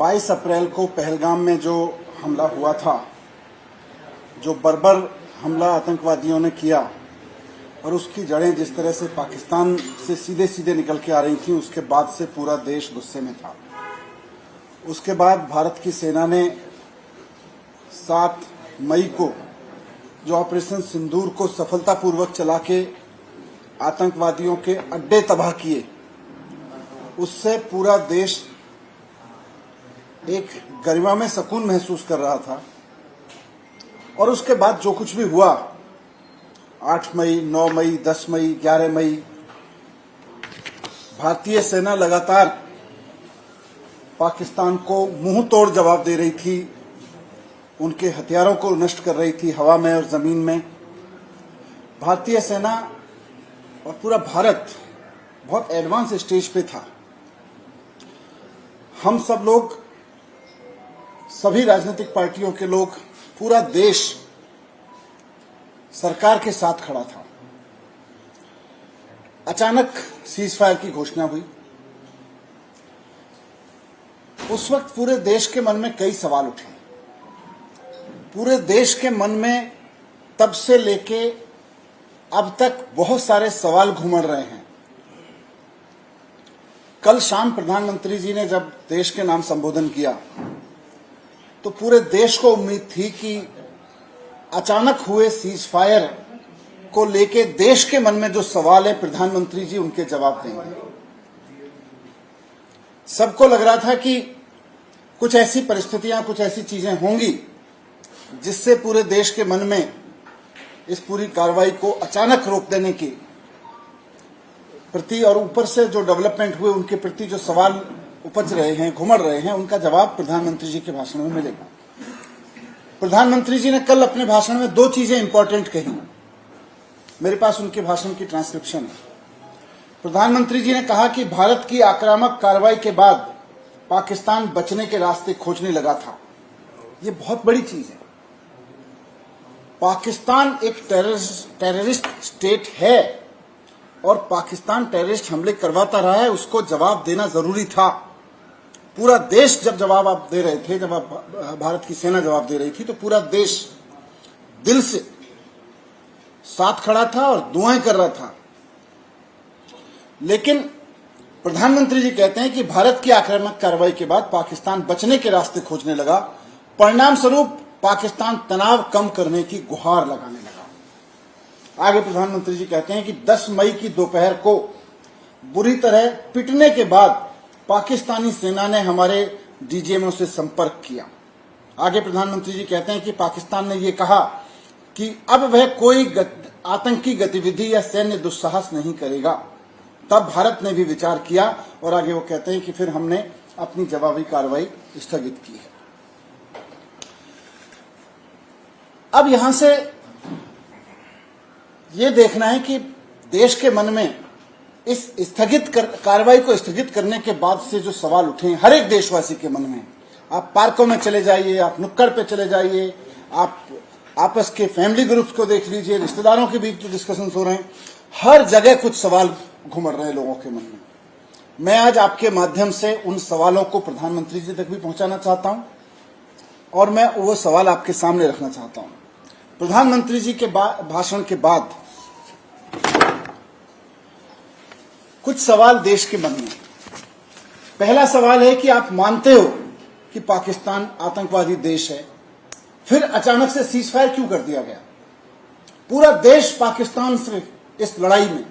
22 अप्रैल को पहलगाम में जो हमला हुआ था, जो बर्बर हमला आतंकवादियों ने किया और उसकी जड़ें जिस तरह से पाकिस्तान से सीधे सीधे निकल के आ रही थी, उसके बाद से पूरा देश गुस्से में था। उसके बाद भारत की सेना ने 7 मई को जो ऑपरेशन सिंदूर को सफलतापूर्वक चला के आतंकवादियों के अड्डे तबाह किए, उससे पूरा देश एक गरिमा में सुकून महसूस कर रहा था। और उसके बाद जो कुछ भी हुआ, 8 मई, 9 मई, 10 मई, 11 मई, भारतीय सेना लगातार पाकिस्तान को मुंह तोड़ जवाब दे रही थी, उनके हथियारों को नष्ट कर रही थी हवा में और जमीन में। भारतीय सेना और पूरा भारत बहुत एडवांस स्टेज पे था। हम सब लोग, सभी राजनीतिक पार्टियों के लोग, पूरा देश सरकार के साथ खड़ा था। अचानक सीज फायर की घोषणा हुई। उस वक्त पूरे देश के मन में कई सवाल उठे। पूरे देश के मन में तब से लेके अब तक बहुत सारे सवाल घूमड़ रहे हैं। कल शाम प्रधानमंत्री जी ने जब देश के नाम संबोधन किया तो पूरे देश को उम्मीद थी कि अचानक हुए सीज फायर को लेके देश के मन में जो सवाल है, प्रधानमंत्री जी उनके जवाब देंगे। सबको लग रहा था कि कुछ ऐसी परिस्थितियां, कुछ ऐसी चीजें होंगी जिससे पूरे देश के मन में इस पूरी कार्रवाई को अचानक रोक देने की प्रति और ऊपर से जो डेवलपमेंट हुए उनके प्रति जो सवाल उपज रहे हैं, घुमड़ रहे हैं, उनका जवाब प्रधानमंत्री जी के भाषण में मिलेगा। प्रधानमंत्री जी ने कल अपने भाषण में 2 चीजें इंपॉर्टेंट कही। मेरे पास उनके भाषण की ट्रांसक्रिप्शन है। प्रधानमंत्री जी ने कहा कि भारत की आक्रामक कार्रवाई के बाद पाकिस्तान बचने के रास्ते खोजने लगा था। ये बहुत बड़ी चीज है। पाकिस्तान एक टेररिस्ट स्टेट है और पाकिस्तान टेररिस्ट हमले करवाता रहा है, उसको जवाब देना जरूरी था। पूरा देश जब जवाब आप दे रहे थे, जब भारत की सेना जवाब दे रही थी, तो पूरा देश दिल से साथ खड़ा था और दुआएं कर रहा था। लेकिन प्रधानमंत्री जी कहते हैं कि भारत की आक्रामक कार्रवाई के बाद पाकिस्तान बचने के रास्ते खोजने लगा। परिणाम स्वरूप पाकिस्तान तनाव कम करने की गुहार लगाने लगा। आगे प्रधानमंत्री जी कहते हैं कि 10 मई की दोपहर को बुरी तरह पिटने के बाद पाकिस्तानी सेना ने हमारे डीजीएमओ से संपर्क किया। आगे प्रधानमंत्री जी कहते हैं कि पाकिस्तान ने यह कहा कि अब वह कोई आतंकी गतिविधि या सैन्य दुस्साहस नहीं करेगा। तब भारत ने भी विचार किया और आगे वो कहते हैं कि फिर हमने अपनी जवाबी कार्रवाई स्थगित की है। अब यहां से ये देखना है कि देश के मन में इस कार्रवाई को स्थगित करने के बाद से जो सवाल उठे हैं, हर एक देशवासी के मन में। आप पार्कों में चले जाइए, आप नुक्कड़ पे चले जाइए, आप आपस के फैमिली ग्रुप्स को देख लीजिए, रिश्तेदारों के बीच जो डिस्कशंस हो रहे हैं, हर जगह कुछ सवाल घुमड़ रहे हैं लोगों के मन में। मैं आज आपके माध्यम से उन सवालों को प्रधानमंत्री जी तक भी पहुंचाना चाहता हूं और मैं वो सवाल आपके सामने रखना चाहता हूं। प्रधानमंत्री जी के भाषण के बाद कुछ सवाल देश के मन में। पहला सवाल है कि आप मानते हो कि पाकिस्तान आतंकवादी देश है, फिर अचानक से सीज फायर क्यों कर दिया गया? पूरा देश पाकिस्तान से इस लड़ाई में,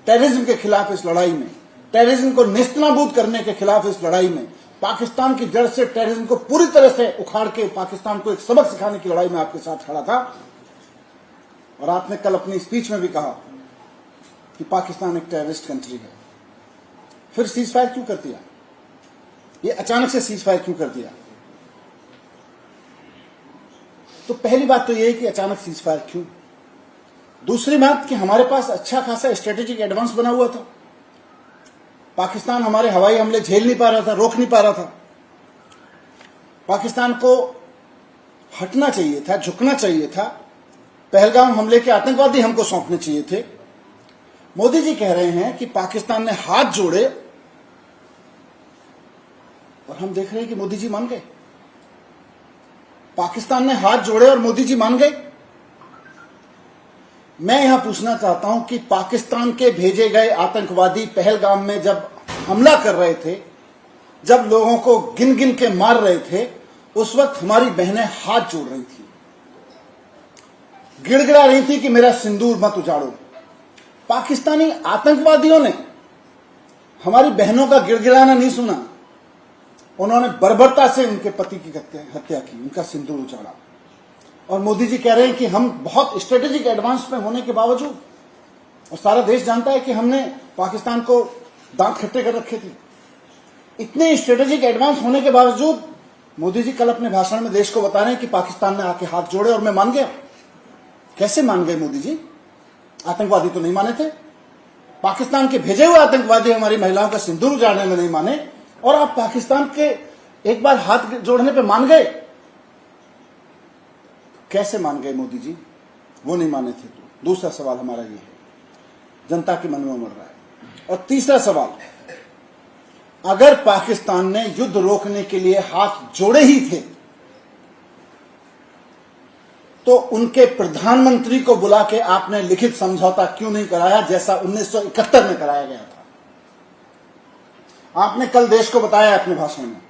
टेररिज्म के खिलाफ इस लड़ाई में, टेररिज्म को नेस्तनाबूद करने के खिलाफ इस लड़ाई में, पाकिस्तान की जड़ से टेररिज्म को पूरी तरह से उखाड़ के पाकिस्तान को एक सबक सिखाने की लड़ाई में आपके साथ खड़ा था। और आपने कल अपनी स्पीच में भी कहा कि पाकिस्तान एक टेररिस्ट कंट्री है। फिर सीज फायर क्यों कर दिया? ये अचानक से सीज फायर क्यों कर दिया? तो पहली बात तो ये है कि अचानक सीज फायर क्यों। दूसरी बात कि हमारे पास अच्छा खासा स्ट्रेटेजिक एडवांस बना हुआ था। पाकिस्तान हमारे हवाई हमले झेल नहीं पा रहा था, रोक नहीं पा रहा था। पाकिस्तान को हटना चाहिए था, झुकना चाहिए था। पहलगाम हमले के आतंकवादी हमको सौंपने चाहिए थे। मोदी जी कह रहे हैं कि पाकिस्तान ने हाथ जोड़े और हम देख रहे हैं कि मोदी जी मान गए। पाकिस्तान ने हाथ जोड़े और मोदी जी मान गए। मैं यहां पूछना चाहता हूं कि पाकिस्तान के भेजे गए आतंकवादी पहलगाम में जब हमला कर रहे थे, जब लोगों को गिन गिन के मार रहे थे, उस वक्त हमारी बहनें हाथ जोड़ रही थी, गिड़गिड़ा रही थी कि मेरा सिंदूर मत उजाड़ो। पाकिस्तानी आतंकवादियों ने हमारी बहनों का गिड़गिड़ाना नहीं सुना, उन्होंने बर्बरता से उनके पति की हत्या की, उनका सिंदूर उजाड़ा। और मोदी जी कह रहे हैं कि हम बहुत स्ट्रेटेजिक एडवांस में होने के बावजूद, और सारा देश जानता है कि हमने पाकिस्तान को दांत खट्टे कर रखे थे, इतने स्ट्रेटेजिक एडवांस होने के बावजूद मोदी जी कल अपने भाषण में देश को बता रहे हैं कि पाकिस्तान ने आके हाथ जोड़े और मैं मान गया। कैसे मान गए मोदी जी? आतंकवादी तो नहीं माने थे। पाकिस्तान के भेजे हुए आतंकवादी हमारी महिलाओं का सिंदूर उजाड़ने में नहीं माने, और आप पाकिस्तान के एक बार हाथ जोड़ने पे मान गए। कैसे मान गए मोदी जी? वो नहीं माने थे तो। दूसरा सवाल हमारा ये है, जनता के मन में उमड़ रहा है। और तीसरा सवाल, अगर पाकिस्तान ने युद्ध रोकने के लिए हाथ जोड़े ही थे तो उनके प्रधानमंत्री को बुला के आपने लिखित समझौता क्यों नहीं कराया, जैसा 1971 में कराया गया था? आपने कल देश को बताया अपने भाषण में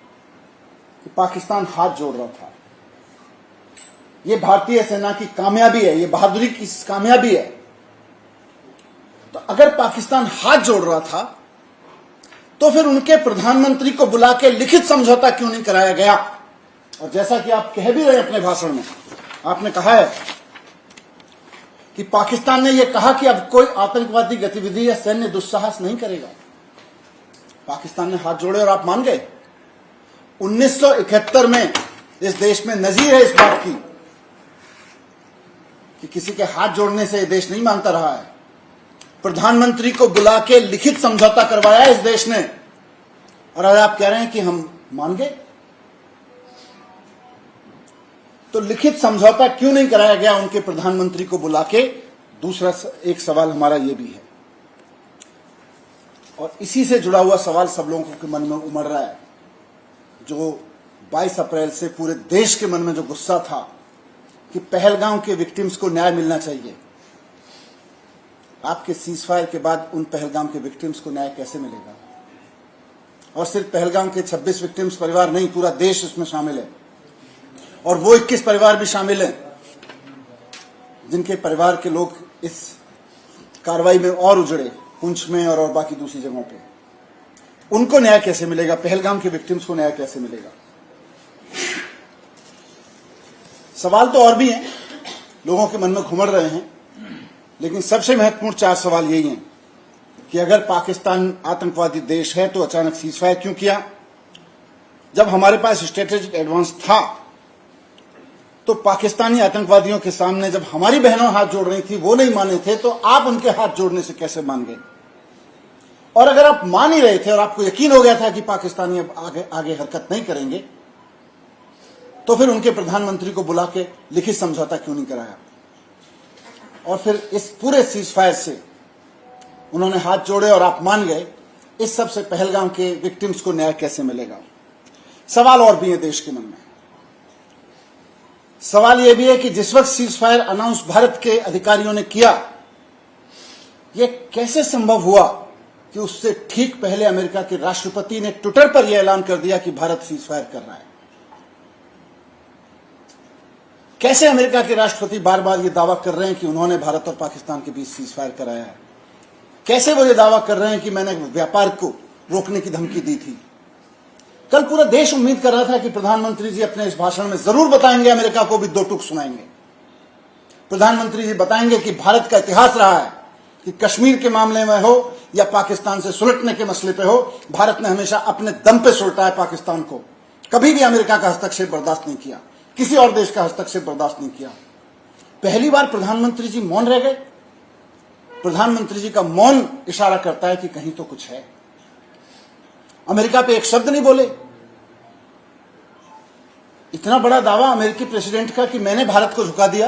कि पाकिस्तान हाथ जोड़ रहा था। यह भारतीय सेना की कामयाबी है, यह बहादुरी की कामयाबी है। तो अगर पाकिस्तान हाथ जोड़ रहा था तो फिर उनके प्रधानमंत्री को बुला के लिखित समझौता क्यों नहीं कराया गया? और जैसा कि आप कह भी रहे अपने भाषण में, आपने कहा है कि पाकिस्तान ने यह कहा कि अब कोई आतंकवादी गतिविधि या सैन्य दुस्साहस नहीं करेगा। पाकिस्तान ने हाथ जोड़े और आप मान गए। 1971 में इस देश में नजीर है इस बात की कि किसी के हाथ जोड़ने से देश नहीं मानता रहा है। प्रधानमंत्री को बुला के लिखित समझौता करवाया इस देश ने, और आज आप कह रहे हैं कि हम मान गए। तो लिखित समझौता क्यों नहीं कराया गया उनके प्रधानमंत्री को बुला के? दूसरा एक सवाल हमारा यह भी है, और इसी से जुड़ा हुआ सवाल सब लोगों के मन में उमड़ रहा है, जो 22 अप्रैल से पूरे देश के मन में जो गुस्सा था कि पहलगाम के विक्टिम्स को न्याय मिलना चाहिए। आपके सीजफायर के बाद उन पहलगाम के विक्टिम्स को न्याय कैसे मिलेगा? और सिर्फ पहलगाम के 26 विक्टिम्स परिवार नहीं, पूरा देश इसमें शामिल है, और वो 21 परिवार भी शामिल हैं जिनके परिवार के लोग इस कार्रवाई में और उजड़े, पुंछ में और बाकी दूसरी जगहों पे। उनको न्याय कैसे मिलेगा? पहलगाम के विक्टिम्स को न्याय कैसे मिलेगा? सवाल तो और भी हैं, लोगों के मन में घुमड़ रहे हैं, लेकिन सबसे महत्वपूर्ण 4 सवाल यही हैं कि अगर पाकिस्तान आतंकवादी देश है तो अचानक सीजफायर क्यों किया? जब हमारे पास स्ट्रेटेजिक एडवांस था तो पाकिस्तानी आतंकवादियों के सामने जब हमारी बहनों हाथ जोड़ रही थी, वो नहीं माने थे, तो आप उनके हाथ जोड़ने से कैसे मान गए? और अगर आप मान ही रहे थे और आपको यकीन हो गया था कि पाकिस्तानी अब आगे हरकत नहीं करेंगे, तो फिर उनके प्रधानमंत्री को बुला के लिखित समझौता क्यों नहीं कराया? और फिर इस पूरे सीजफायर से उन्होंने हाथ जोड़े और आप मान गए, इस सबसे पहलगाम के विक्टिम्स को न्याय कैसे मिलेगा? सवाल और भी है देश के मन में। सवाल यह भी है कि जिस वक्त सीजफायर अनाउंस भारत के अधिकारियों ने किया, यह कैसे संभव हुआ कि उससे ठीक पहले अमेरिका के राष्ट्रपति ने ट्विटर पर यह ऐलान कर दिया कि भारत सीजफायर कर रहा है? कैसे अमेरिका के राष्ट्रपति बार बार यह दावा कर रहे हैं कि उन्होंने भारत और पाकिस्तान के बीच सीजफायर कराया है? कैसे वो ये दावा कर रहे हैं कि मैंने व्यापार को रोकने की धमकी दी थी? कल पूरा देश उम्मीद कर रहा था कि प्रधानमंत्री जी अपने इस भाषण में जरूर बताएंगे, अमेरिका को भी 2 टूक सुनाएंगे। प्रधानमंत्री जी बताएंगे कि भारत का इतिहास रहा है कि कश्मीर के मामले में हो या पाकिस्तान से सुलटने के मसले पे हो, भारत ने हमेशा अपने दम पे सुलटा है पाकिस्तान को। कभी भी अमेरिका का हस्तक्षेप बर्दाश्त नहीं किया, किसी और देश का हस्तक्षेप बर्दाश्त नहीं किया। पहली बार प्रधानमंत्री जी मौन रह गए। प्रधानमंत्री जी का मौन इशारा करता है कि कहीं तो कुछ है। अमेरिका पे एक शब्द नहीं बोले। इतना बड़ा दावा अमेरिकी प्रेसिडेंट का कि मैंने भारत को झुका दिया,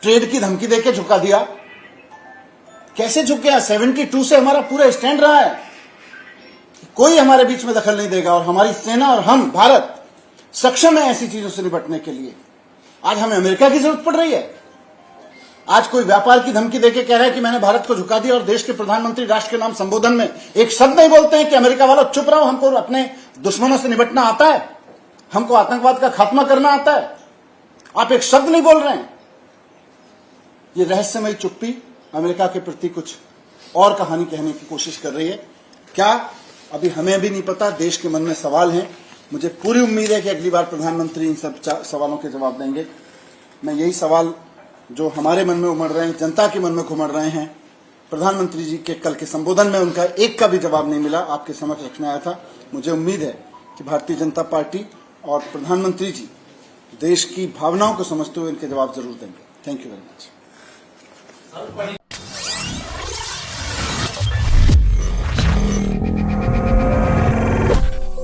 ट्रेड की धमकी देकर झुका दिया। कैसे झुक गया? 72 से हमारा पूरा स्टैंड रहा है, कोई हमारे बीच में दखल नहीं देगा और हमारी सेना और हम भारत सक्षम है ऐसी चीजों से निपटने के लिए। आज हमें अमेरिका की जरूरत पड़ रही है। आज कोई व्यापार की धमकी देके कह रहा है कि मैंने भारत को झुका दिया और देश के प्रधानमंत्री राष्ट्र के नाम संबोधन में एक शब्द नहीं बोलते हैं कि अमेरिका वालों चुप रहो, हमको अपने दुश्मनों से निपटना आता है, हमको आतंकवाद का खात्मा करना आता है। आप एक शब्द नहीं बोल रहे हैं। ये रहस्यमयी चुप्पी अमेरिका के प्रति कुछ और कहानी कहने की कोशिश कर रही है। क्या अभी हमें भी नहीं पता, देश के मन में सवाल हैं। मुझे पूरी उम्मीद है कि अगली बार प्रधानमंत्री इन सब सवालों के जवाब देंगे। मैं यही सवाल जो हमारे मन में उमड़ रहे हैं, जनता के मन में घुमड़ रहे हैं, प्रधानमंत्री जी के कल के संबोधन में उनका एक का भी जवाब नहीं मिला, आपके समक्ष रखने आया था। मुझे उम्मीद है कि भारतीय जनता पार्टी और प्रधानमंत्री जी देश की भावनाओं को समझते हुए इनके जवाब जरूर देंगे। Thank you very much.